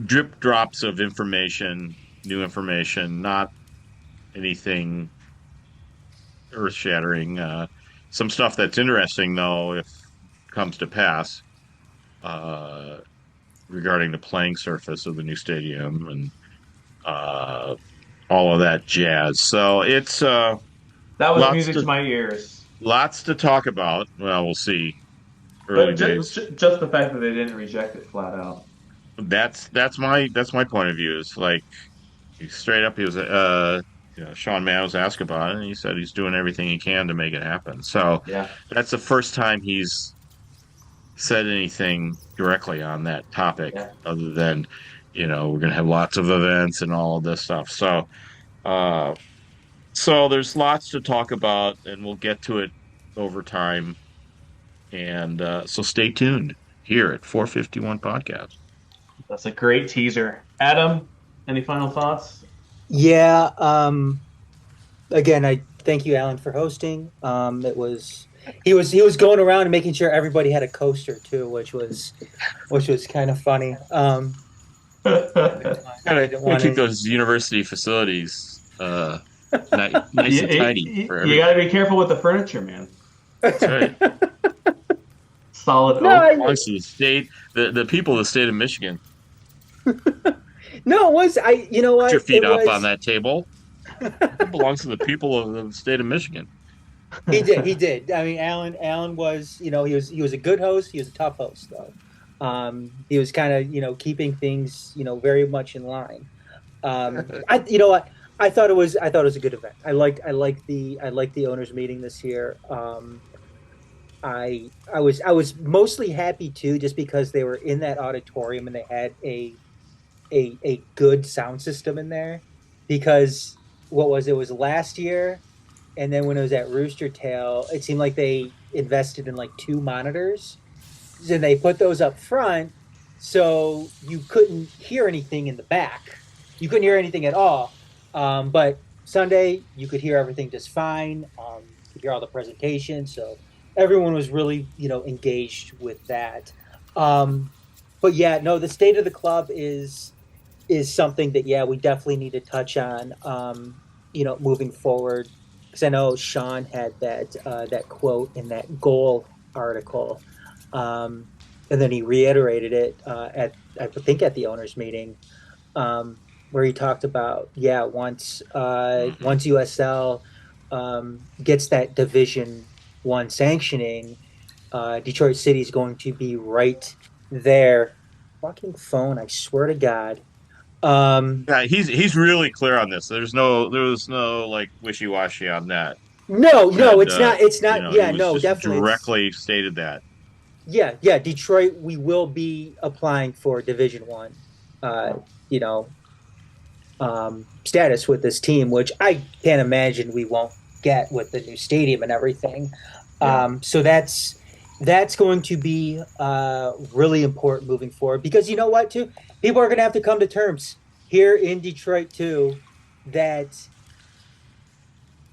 drip drops of information, new information, not anything earth-shattering. Some stuff that's interesting, though, if it comes to pass, regarding the playing surface of the new stadium and all of that jazz. So it's that was music to my ears. Lots to talk about. Well, we'll see. Early days. Just the fact that they didn't reject it flat out. That's my point of view. It's like straight up. He was Sean Mann was asked about it, and he said he's doing everything he can to make it happen. So that's the first time he's said anything directly on that topic, other than, we're going to have lots of events and all of this stuff. So, so there's lots to talk about, and we'll get to it over time. And so stay tuned here at 451 Podcast. That's a great teaser. Adam, any final thoughts? Yeah. Again, I thank you, Alan, for hosting. He was going around and making sure everybody had a coaster too, which was kind of funny. Gotta keep those university facilities nice and tidy. For you got to be careful with the furniture, man. That's right. Solid oak. Belongs to the state, the people of the state of Michigan. No, it was you know what? Put your feet up on that table. It belongs to the people of the state of Michigan. He did. I mean, Alan was, he was a good host. He was a tough host, though. He was kind of, keeping things, very much in line. I thought it was a good event. I liked the owners meeting this year. I was mostly happy too, just because they were in that auditorium and they had a good sound system in there, because what was it was last year, and then when it was at Rooster Tail, it seemed like they invested in like 2 monitors, and they put those up front, so you couldn't hear anything in the back. You couldn't hear anything at all. But Sunday, you could hear everything just fine. You could hear all the presentations, so everyone was really, engaged with that. But yeah, no, the state of the club is something that we definitely need to touch on. Moving forward, because I know Sean had that quote in that goal article, and then he reiterated it at the owners' meeting, where he talked about once USL gets that Division I sanctioning, Detroit City is going to be right there. Fucking phone! I swear to God. Yeah, he's really clear on this. There was no like wishy-washy on that. No, it's not. It's not. He was just definitely directly stated that. Yeah, Detroit. We will be applying for Division I, status with this team, which I can't imagine we won't get with the new stadium and everything. Yeah. So that's going to be really important moving forward, because you know what, too? People are going to have to come to terms here in Detroit, too, that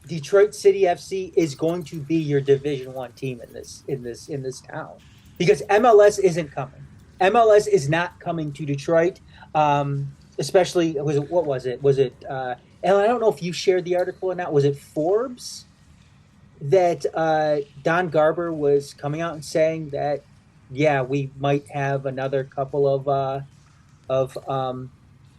Detroit City FC is going to be your Division I team in this town, because MLS isn't coming. MLS is not coming to Detroit, especially what was it? Was it? And I don't know if you shared the article or not. Was it Forbes that Don Garber was coming out and saying that we might have another couple of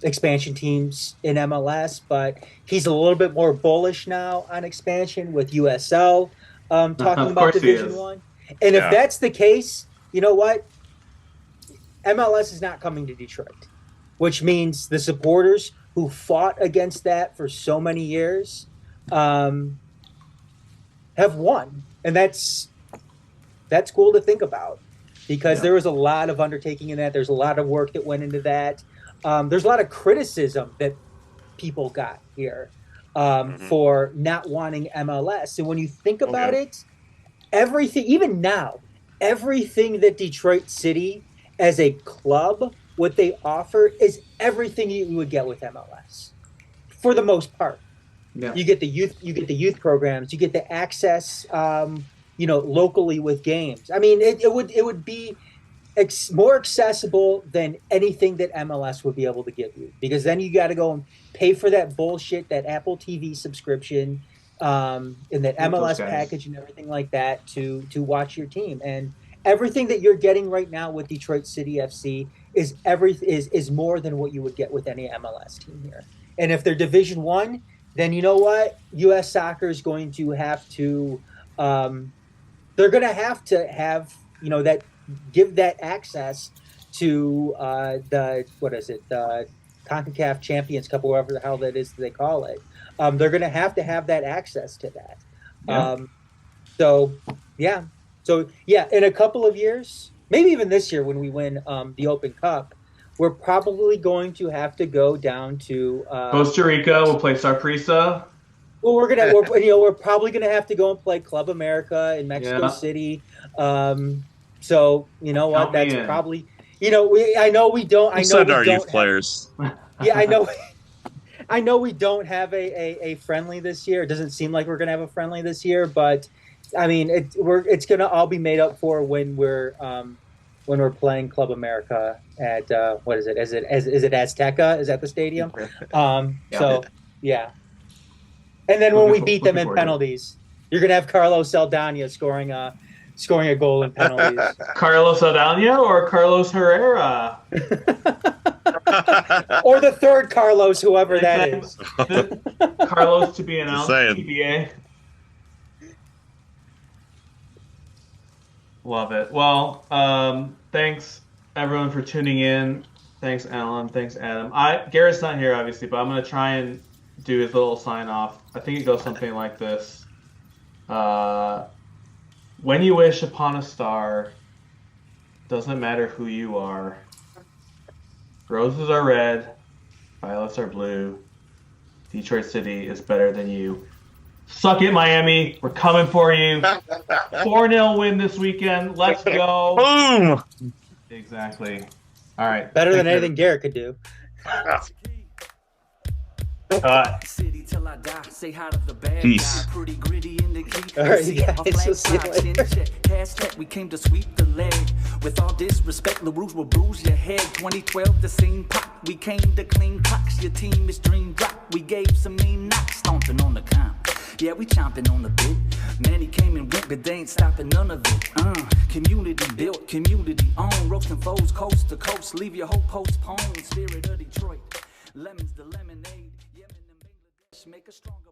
expansion teams in MLS, but he's a little bit more bullish now on expansion with USL talking about Division I. And if that's the case, you know what? MLS is not coming to Detroit, which means the supporters who fought against that for so many years have won. And that's cool to think about, because there was a lot of undertaking in that. There's a lot of work that went into that. There's a lot of criticism that people got here for not wanting MLS. And when you think about it, everything, even now, everything that Detroit City as a club, what they offer is everything you would get with MLS, for the most part. Yeah. You get the youth programs, you get the access, locally with games. I mean, it would be more accessible than anything that MLS would be able to give you, because then you got to go and pay for that bullshit, that Apple TV subscription, and that MLS package and everything like that to watch your team. And everything that you're getting right now with Detroit City FC is more than what you would get with any MLS team here. And if they're Division I, then you know what? U.S. Soccer is going to have to they're going to have that, give that access to the CONCACAF Champions Cup, or whatever the hell that is they call it. They're going to have that access to that. So in a couple of years, maybe even this year when we win the Open Cup, we're probably going to have to go down to Costa Rica. We'll play Saprissa. Well, we're probably gonna have to go and play Club America in Mexico City. So you know what? That's probably I know we don't. I know send we our don't youth players. Yeah, I know. I know we don't have a friendly this year. It doesn't seem like we're gonna have a friendly this year, but I mean, it's gonna all be made up for when we're playing Club America at what is it? Is it Azteca? Is that the stadium? So yeah. And then when we beat them in penalties, you're gonna have Carlos Saldana scoring a goal in penalties. Carlos Saldana or Carlos Herrera? Or the third Carlos, whoever that is. Carlos to be announced. TBA. Love it. Well, thanks everyone for tuning in. Thanks, Alan. Thanks, Adam. Garrett's not here, obviously, but I'm gonna try and do his little sign off. I think it goes something like this. When you wish upon a star, doesn't matter who you are. Roses are red, violets are blue. Detroit City is better than you. Suck it, Miami. We're coming for you. 4-0 win this weekend. Let's go. Boom! Exactly. All right. Better than anything Garrett could do. City till I die. Say hi to the bad Peace. guy. Pretty gritty in the key. All right, See, guys, a we'll flag see you box in later. check. Hashtag we came to sweep the leg. With all disrespect, LaRouche will bruise your head. 2012, the scene pop. We came to clean clocks. Your team is dream drop. We gave some mean knocks. Stomping on the comp. Yeah, we chomping on the bit. Many came and went, but they ain't stopping none of it. Community built, community owned. Roasting foes coast to coast. Leave your hope postponed. Spirit of Detroit. Lemons the lemonade. Yemen and Bangladesh make a stronger.